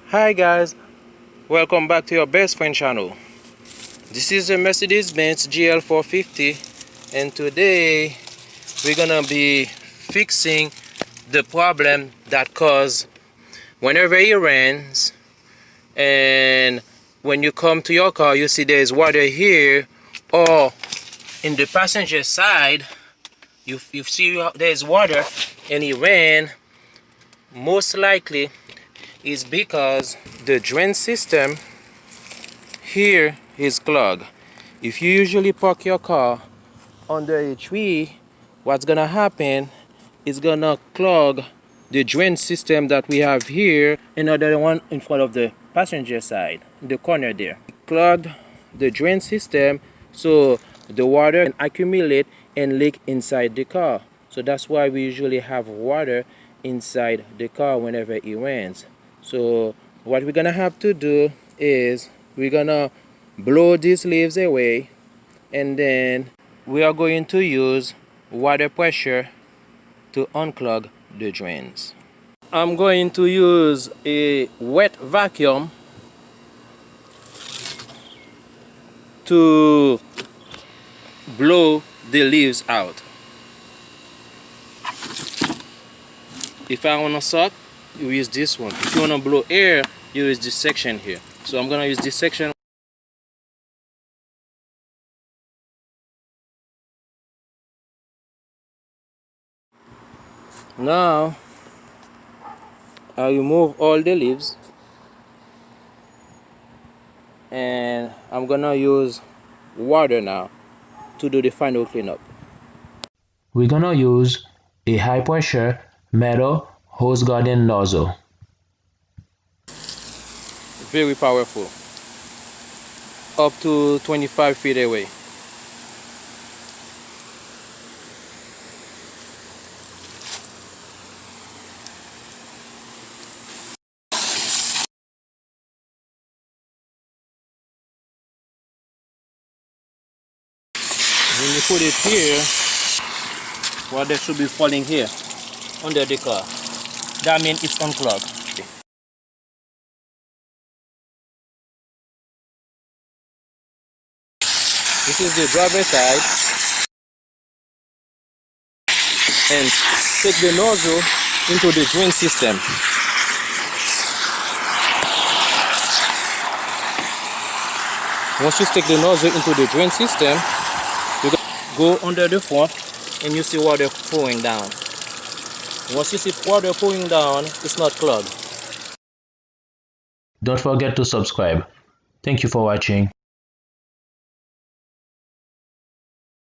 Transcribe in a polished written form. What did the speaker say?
Hi guys, welcome back to your best friend channel. This is a Mercedes Benz GL 450 and today we're gonna be fixing the problem that causes whenever it rains and when you come to your car you see there's water here, or in the passenger side you see there's water and it rain. Most likely is because the drain system here is clogged. If you usually park your car under a tree, what's gonna happen is gonna clog the drain system that we have here, another one in front of the passenger side, in the corner there. It clogged the drain system, so the water can accumulate and leak inside the car. So that's why we usually have water inside the car whenever it rains. So what we're gonna have to do is we're gonna blow these leaves away, and then we are going to use water pressure to unclog the drains. I'm going to use a wet vacuum to blow the leaves out. If I want to suck, you use this one. If you want to blow air, you use this section here. So I'm gonna use this section. Now I remove all the leaves and I'm gonna use water now to do the final cleanup. We're gonna use a high pressure metal hose guarding nozzle. Very powerful, up to 25 feet away. When you put it here, water should be falling here under the car. That means it's unclogged. This is the driver's side, and take the nozzle into the drain system. Once you stick the nozzle into the drain system, you go under the front and you see water pouring down. Once you see water pouring down, it's not clogged. Don't forget to subscribe. Thank you for watching.